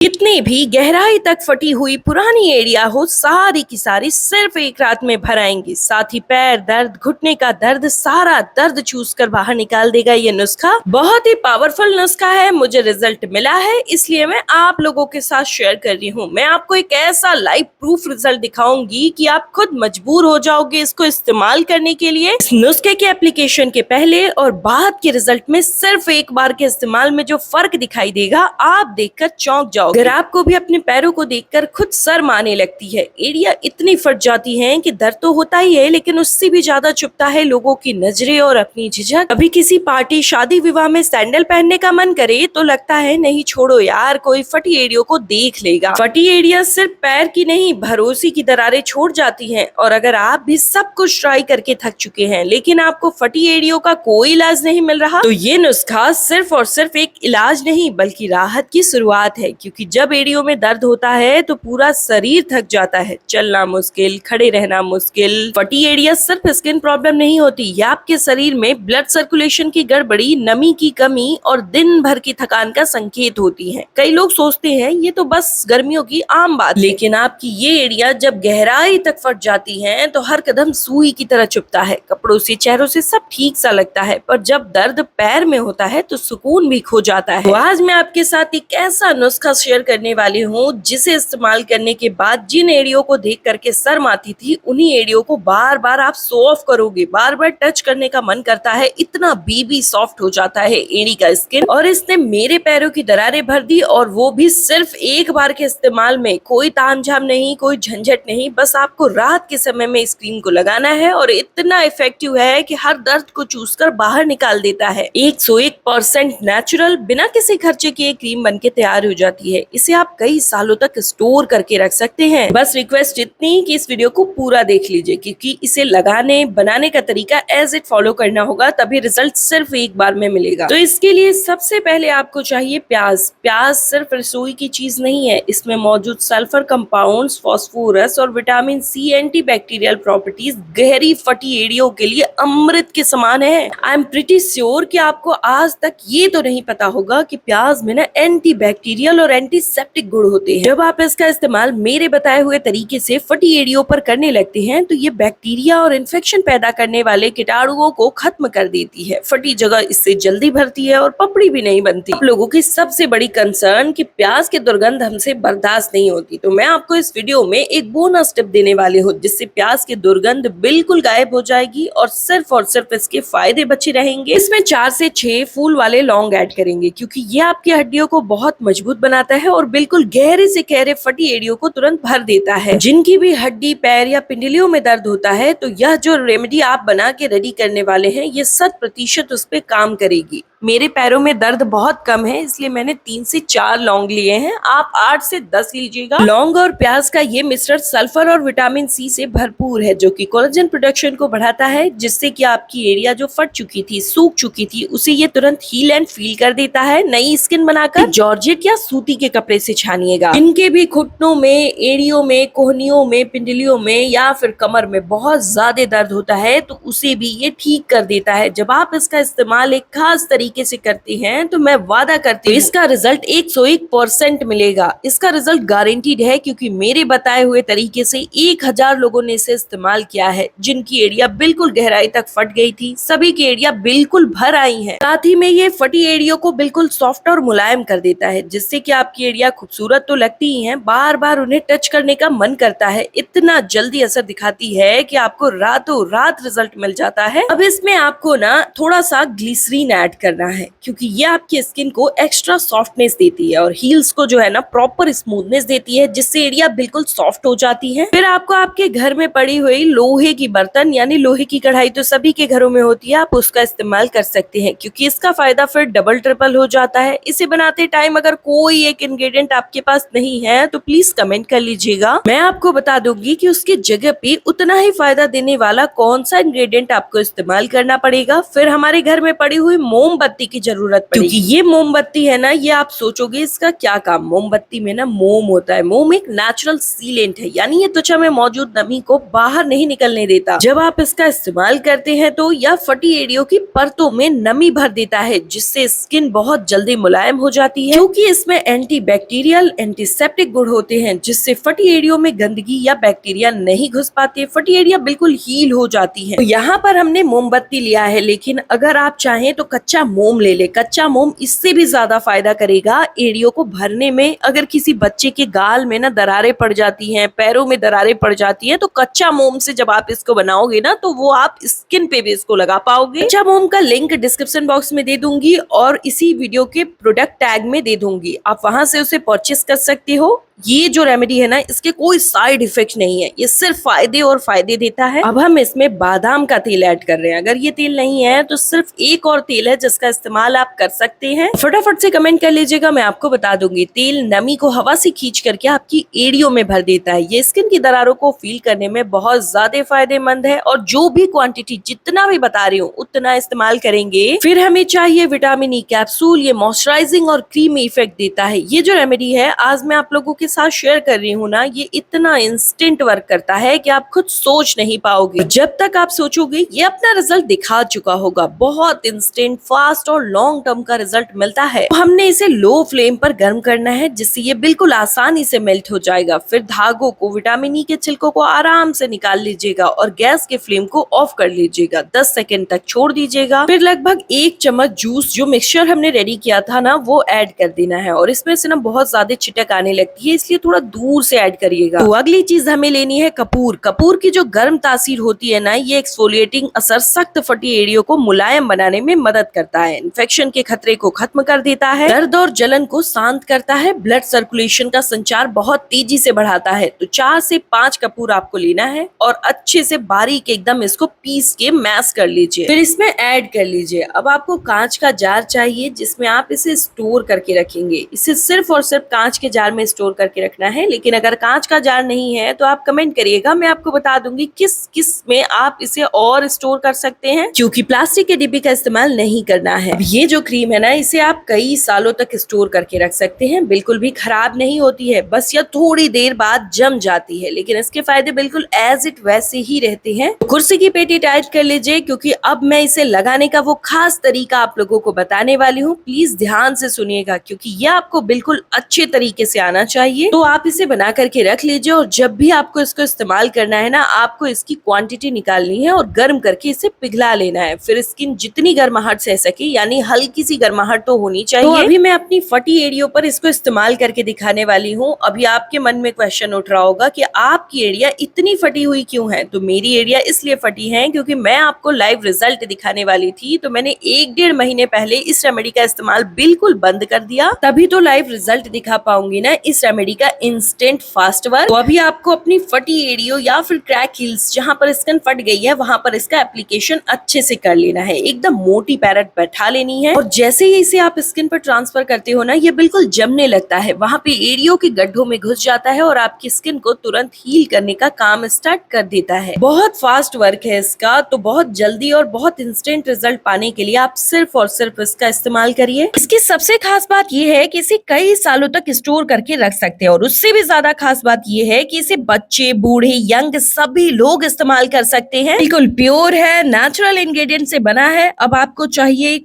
कितनी भी गहराई तक फटी हुई पुरानी एड़िया हो, सारी की सारी सिर्फ एक रात में भर आएंगी। साथ ही पैर दर्द, घुटने का दर्द, सारा दर्द चूस कर बाहर निकाल देगा ये नुस्खा। बहुत ही पावरफुल नुस्खा है, मुझे रिजल्ट मिला है, इसलिए मैं आप लोगों के साथ शेयर कर रही हूँ। मैं आपको एक ऐसा लाइव प्रूफ रिजल्ट दिखाऊंगी कि आप खुद मजबूर हो जाओगे इसको इस्तेमाल करने के लिए। इस नुस्खे के एप्लीकेशन के पहले और बाद के रिजल्ट में सिर्फ एक बार के इस्तेमाल में जो फर्क दिखाई देगा, आप देखकर चौंक जाओगे। अगर आपको भी अपने पैरों को देखकर खुद शर्म आने लगती है, एड़ियां इतनी फट जाती हैं कि दर्द तो होता ही है, लेकिन उससे भी ज्यादा चुभता है लोगों की नजरें और अपनी झिझक। अभी किसी पार्टी, शादी विवाह में सैंडल पहनने का मन करे तो लगता है नहीं छोड़ो यार, कोई फटी एड़ियों को देख लेगा। फटी एड़ियां सिर्फ पैर की नहीं, भरोसे की दरारें छोड़ जाती हैं। और अगर आप भी सब कुछ ट्राई करके थक चुके हैं लेकिन आपको फटी एड़ियों का कोई इलाज नहीं मिल रहा, तो ये नुस्खा सिर्फ और सिर्फ एक इलाज नहीं बल्कि राहत की शुरुआत है। क्योंकि जब एड़ियों में दर्द होता है तो पूरा शरीर थक जाता है, चलना मुश्किल, खड़े रहना मुश्किल। फटी एड़ियां सिर्फ स्किन प्रॉब्लम नहीं होती, ये आपके शरीर में ब्लड सर्कुलेशन की गड़बड़ी, नमी की कमी और दिन भर की थकान का संकेत होती है। कई लोग सोचते हैं ये तो बस गर्मियों की आम बात, लेकिन आपकी ये एड़ियां जब गहराई तक फट जाती हैं तो हर कदम सुई की तरह चुभता है। कपड़ों से, चेहरों से सब ठीक सा लगता है, पर जब दर्द पैर में होता है तो सुकून भी खो जाता है। तो आज मैं आपके साथ एक ऐसा नुस्खा शेयर करने वाली हूँ जिसे इस्तेमाल करने के बाद जिन एड़ियों को देख करके शर्म आती थी, उन्हीं एड़ियों को बार बार आप शो ऑफ करोगे, बार बार टच करने का मन करता है, इतना बीबी सॉफ्ट हो जाता है एड़ी का स्किन। और इसने मेरे पैरों की दरारें भर दी, और वो भी सिर्फ एक बार के इस्तेमाल में। कोई तामझाम नहीं, कोई झंझट नहीं, बस आपको रात के समय में इस क्रीम को लगाना है और इतना इफेक्टिव है कि हर दर्द को चूस कर बाहर निकाल देता है। 101% नेचुरल, बिना किसी खर्चे के क्रीम बनके तैयार हो जाती है। इसे आप कई सालों तक स्टोर करके रख सकते हैं। बस रिक्वेस्ट इतनी कि इस वीडियो को पूरा देख लीजिए, क्योंकि इसे लगाने बनाने का तरीका एज इट फॉलो करना होगा, तभी रिजल्ट सिर्फ एक बार में मिलेगा। तो इसके लिए सबसे पहले आपको चाहिए प्याज। प्याज सिर्फ रसोई की चीज नहीं है, इसमें मौजूद सल्फर कंपाउंड्स, फास्फोरस और विटामिन सी एंटीबैक्टीरियल प्रॉपर्टीज गहरी फटी एड़ियों के लिए अमृत के समान है। आई एम प्रिटी श्योर कि आपको आज तक ये तो नहीं पता होगा कि प्याज में ना एंटीबैक्टीरियल और एंटीसेप्टिक गुण होते हैं। जब आप इसका इस्तेमाल मेरे बताए हुए तरीके से फटी एड़ियों पर करने लगते हैं तो ये बैक्टीरिया और इन्फेक्शन पैदा करने वाले कीटाणुओं को खत्म कर देती है। फटी जगह इससे जल्दी भरती है और पपड़ी भी नहीं बनती। आप लोगों की सबसे बड़ी कंसर्न कि प्याज की दुर्गंध हमसे बर्दाश्त नहीं होती, तो मैं आपको इस वीडियो में एक बोनस टिप देने वाली हूँ जिससे प्याज की दुर्गंध बिल्कुल गायब हो जाएगी और सिर्फ इसके फायदे बचे रहेंगे। इसमें 4 से 6 फूल वाले लौंग ऐड करेंगे, क्योंकि ये आपकी हड्डियों को बहुत मजबूत बनाता है और बिल्कुल गहरे से गहरे फटी एड़ियों को तुरंत भर देता है। जिनकी भी हड्डी, पैर या पिंडलियों में दर्द होता है, तो यह जो रेमेडी आप बना के रेडी करने वाले हैं, ये 100% उस पे काम करेगी। मेरे पैरों में दर्द बहुत कम है, इसलिए मैंने 3 से 4 लौंग लिए हैं, आप 8 से 10 लीजिएगा। लौंग और प्याज का ये मिश्रण सल्फर और विटामिन सी से भरपूर है, जो कि कोलेजन प्रोडक्शन को बढ़ाता है, जिससे कि आपकी एड़िया जो फट चुकी थी, सूख चुकी थी, उसे ये तुरंत हील एंड फील कर देता है। नई स्किन बनाकर जॉर्जेट या सूती के कपड़े से छानिएगा। इनके भी घुटनों में, एड़ियों में, कोहनियों में, पिंडलियों में या फिर कमर में बहुत ज्यादा दर्द होता है, तो उसे भी ये ठीक कर देता है। जब आप इसका इस्तेमाल एक खास तरीके से करते हैं तो मैं वादा करती हूँ इसका रिजल्ट 101% मिलेगा। इसका रिजल्ट गारंटीड है, क्योंकि मेरे बताए हुए तरीके से 1000 लोगों ने इसे इस्तेमाल किया है, जिनकी एड़िया बिल्कुल गहराई तक फट गई थी, सभी की एड़िया बिल्कुल भर आई हैं। साथ ही में ये फटी एड़ियों को बिल्कुल सॉफ्ट और मुलायम कर देता है, जिससे कि आपकी एड़िया खूबसूरत तो लगती ही हैं, बार बार उन्हें टच करने का मन करता है। इतना जल्दी असर दिखाती है कि आपको रातों रात रिजल्ट मिल जाता है। अब इसमें आपको ना थोड़ा सा ग्लिसरीन ऐड करना है, क्योंकि ये आपकी स्किन को एक्स्ट्रा सॉफ्टनेस देती है और हील्स को जो है ना प्रॉपर स्मूथनेस देती है, जिससे एड़िया बिल्कुल सॉफ्ट हो जाती है। फिर आपको आपके घर में पड़ी हुई लोहे की बर्तन यानी लोहे की कढ़ाई तो सभी के घरों में होती है, आप उसका इस्तेमाल कर सकते हैं, क्योंकि इसका फायदा फिर डबल ट्रिपल हो जाता है। इसे बनाते टाइम अगर कोई एक इंग्रेडिएंट आपके पास नहीं है तो प्लीज कमेंट कर लीजिएगा, मैं आपको बता दूंगी कि उसकी जगह पे उतना ही फायदा देने वाला कौन सा इंग्रेडिएंट आपको इस्तेमाल करना पड़ेगा। फिर हमारे घर में पड़ी हुई मोमबत्ती मोमबत्ती की जरूरत पड़ेगी। क्योंकि ये मोमबत्ती है ना, ये आप सोचोगे इसका क्या काम, मोमबत्ती में ना मोम होता है। मोम एक नेचुरल सीलेंट है, यानी ये त्वचा में मौजूद नमी को बाहर नहीं निकलने देता। जब आप इसका इस्तेमाल करते हैं तो यह फटी एड़ियों की परतों में नमी भर देता है, जिससे स्किन बहुत जल्दी मुलायम हो जाती है। क्योंकि इसमें एंटीबैक्टीरियल, एंटीसेप्टिक गुण होते हैं, जिससे फटी एड़ियों में गंदगी या बैक्टीरिया नहीं घुस पाते, फटी एड़ियां बिल्कुल हील हो जाती हैं। तो यहाँ पर हमने मोमबत्ती लिया है, लेकिन अगर आप चाहें तो कच्चा मोम ले ले। कच्चा मोम इससे भी ज्यादा फायदा करेगा एड़ियों को भरने में। अगर किसी बच्चे के गाल में ना दरारें पड़ जाती हैं, पैरों में दरारें पड़ जाती हैं, तो कच्चा मोम से जब आप इसको बनाओगे ना, तो वो आप स्किन पे भी इसको लगा पाओगे। कच्चा मोम का लिंक डिस्क्रिप्शन बॉक्स में दे दूंगी और इसी वीडियो के प्रोडक्ट टैग में दे दूंगी, आप वहां से उसे परचेस कर सकते हो। ये जो रेमेडी है ना, इसके कोई साइड इफेक्ट नहीं है, ये सिर्फ फायदे और फायदे देता है। अब हम इसमें बादाम का तेल ऐड कर रहे हैं। अगर ये तेल नहीं है तो सिर्फ एक और तेल है जिसका इस्तेमाल आप कर सकते हैं। फटाफट से कमेंट कर लीजिएगा, मैं आपको बता दूंगी। तेल नमी को हवा से खींच करके आपकी एड़ियों में भर देता है। ये स्किन की दरारों को फील करने में बहुत ज्यादा फायदेमंद है, और जो भी क्वांटिटी जितना भी बता रही हूँ उतना इस्तेमाल करेंगे। फिर हमें चाहिए विटामिन ई कैप्सूल। ये मॉइस्चराइजिंग और क्रीमी इफेक्ट देता है। ये जो रेमेडी है आज मैं आप लोगों के साथ शेयर कर रही हूँ ना, ये इतना इंस्टेंट वर्क करता है कि आप खुद सोच नहीं पाओगे। जब तक आप सोचोगे ये अपना रिजल्ट दिखा चुका होगा। बहुत इंस्टेंट, फास्ट और लॉन्ग टर्म का रिजल्ट मिलता है। तो हमने इसे लो फ्लेम पर गर्म करना है, जिससे ये बिल्कुल आसानी से मेल्ट हो जाएगा। फिर धागों को, विटामिन ई के छिलकों को आराम से निकाल लीजिएगा और गैस के फ्लेम को ऑफ कर लीजिएगा। 10 सेकेंड तक छोड़ दीजिएगा। फिर लगभग 1 चम्मच जूस, जो मिक्सचर हमने रेडी किया था ना, वो ऐड कर देना है। और इसमें से ना बहुत ज्यादा चिटक आने लगती है, इसलिए थोड़ा दूर से ऐड करिएगा। तो अगली चीज हमें लेनी है कपूर। कपूर की जो गर्म तासीर होती है ना, ये एक्सफोलिएटिंग असर सख्त फटी एड़ियों को मुलायम बनाने में मदद करता है। इन्फेक्शन के खतरे को खत्म कर देता है, दर्द और जलन को शांत करता है, ब्लड सर्कुलेशन का संचार बहुत तेजी से बढ़ाता है। तो 4 से 5 कपूर आपको लेना है और अच्छे से बारीक एकदम इसको पीस के मैश कर लीजिए। फिर इसमें ऐड कर लीजिए। अब आपको कांच का जार चाहिए जिसमें आप इसे स्टोर करके रखेंगे। इसे सिर्फ और सिर्फ कांच के जार में स्टोर करके रखना है। लेकिन अगर कांच का जार नहीं है तो आप कमेंट करिएगा, मैं आपको बता दूंगी किस किस में आप इसे और स्टोर कर सकते हैं, क्योंकि प्लास्टिक के डिब्बे का इस्तेमाल नहीं करना है। ये जो क्रीम है ना, इसे आप कई सालों तक स्टोर करके रख सकते हैं, बिल्कुल भी खराब नहीं होती है। बस यह थोड़ी देर बाद जम जाती है, लेकिन इसके फायदे बिल्कुल एज इट वैसे ही रहते हैं। कुर्सी की पेटी टाइट कर लीजिए, क्योंकि अब मैं इसे लगाने का वो खास तरीका आप लोगों को बताने वाली हूँ। प्लीज ध्यान से सुनिएगा, क्योंकि यह आपको बिल्कुल अच्छे तरीके से आना चाहिए। तो आप इसे बना करके रख लीजिए, और जब भी आपको इसको इस्तेमाल करना है ना, आपको इसकी क्वांटिटी निकालनी है और गर्म करके इसे पिघला लेना है। फिर स्किन जितनी गर्माहट सह सके, यानी हल्की सी गर्माहट तो होनी चाहिए। तो अभी मैं अपनी फटी एड़ियों पर इसको इस्तेमाल करके दिखाने वाली हूँ। अभी आपके मन में क्वेश्चन उठ रहा होगा कि आपकी एड़िया इतनी फटी हुई क्यों है? तो मेरी एड़िया इसलिए फटी है क्योंकि मैं आपको लाइव रिजल्ट दिखाने वाली थी, तो मैंने 1-1.5 महीने पहले इस रेमेडी का इस्तेमाल बिल्कुल बंद कर दिया। तभी तो लाइव रिजल्ट दिखा पाऊंगी ना इस रेमेडी का इंस्टेंट फास्ट वर्क। तो अभी आपको अपनी फटी एड़ियों या फिर क्रैक हील्स, जहाँ पर स्किन फट गई है, वहां पर इसका एप्लीकेशन अच्छे से कर लेना है। एकदम मोटी पैरेट बैठा लेनी है, और जैसे ही इसे आप स्किन पर ट्रांसफर करते हो ना, ये बिल्कुल जमने लगता है, वहां पे एड़ियों के गड्ढों में घुस जाता है और आपकी स्किन को तुरंत हील करने का काम स्टार्ट कर देता है। बहुत फास्ट वर्क है इसका, तो बहुत जल्दी और बहुत इंस्टेंट रिजल्ट पाने के लिए आप सिर्फ और सिर्फ इसका इस्तेमाल करिए। इसकी सबसे खास बात ये है कि इसे कई सालों तक स्टोर करके रख सकते हैं, और उससे भी ज्यादा खास बात ये है कि इसे बच्चे, बूढ़े, यंग सभी लोग इस्तेमाल कर सकते हैं। बिल्कुल प्योर है, नेचुरल इंग्रेडिएंट से बना है। अब आपको चाहिए एक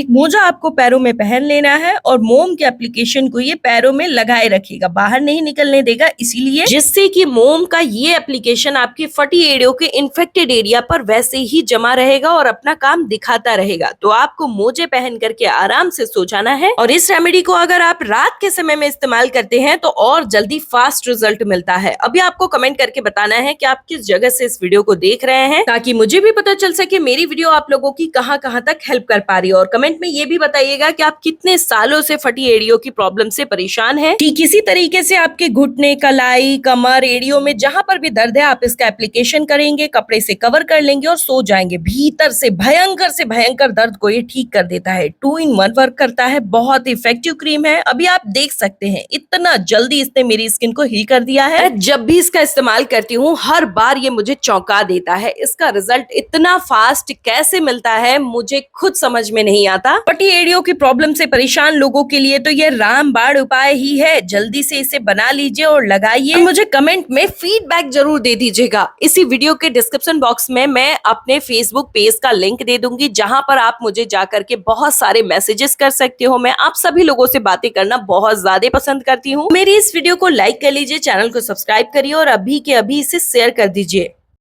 मोजा आपको पैरों में पहन लेना है, और मोम के एप्लीकेशन को ये पैरों में लगाए रखेगा, बाहर नहीं निकलने देगा, इसीलिए जिससे कि मोम का ये एप्लीकेशन आपकी फटी एड़ियों के इन्फेक्टेड एरिया पर वैसे ही जमा रहेगा और अपना काम दिखाता रहेगा। तो आपको मोजे पहन करके आराम से सो जाना है। और इस रेमेडी को अगर आप रात के समय में इस्तेमाल करते हैं तो और जल्दी फास्ट रिजल्ट मिलता है। अभी आपको कमेंट करके बताना है कि आप किस जगह से इस वीडियो को देख रहे हैं, ताकि मुझे भी पता चल सके मेरी वीडियो आप लोगों की कहां कहां तक हेल्प कर पा रही है। और कमेंट में ये भी बताइएगा कि आप कितने सालों से फटी एड़ियों की प्रॉब्लम से परेशान हैं। ठीक इसी तरीके से आपके घुटने, कलाई, कमर, एड़ियों में जहां पर भी दर्द है, आप इसका एप्लीकेशन करेंगे, कपड़े से कवर कर लेंगे और सो जाएंगे। भीतर से भयंकर दर्द को ये ठीक कर देता है। 2 in 1 वर्क करता है, बहुत इफेक्टिव क्रीम है। अभी आप देख सकते हैं इतना कितना जल्दी इसने मेरी स्किन को हील कर दिया है। मैं जब भी इसका इस्तेमाल करती हूँ हर बार ये मुझे चौंका देता है। इसका रिजल्ट इतना फास्ट कैसे मिलता है मुझे खुद समझ में नहीं आता। फटी एड़ियों की प्रॉब्लम से परेशान लोगों के लिए तो ये रामबाण उपाय ही है। जल्दी से इसे बना लीजिए और लगाइए। मुझे कमेंट में फीडबैक जरूर दे दीजिएगा। इसी वीडियो के डिस्क्रिप्शन बॉक्स में मैं अपने फेसबुक पेज का लिंक दे दूंगी, जहां पर आप मुझे जाकर के बहुत सारे मैसेजेस कर सकते हो। मैं आप सभी लोगों से बातें करना बहुत ज्यादा पसंद करती हूँ। मेरी इस वीडियो को लाइक कर लीजिए, चैनल को सब्सक्राइब करिए और अभी के अभी इसे शेयर कर दीजिए।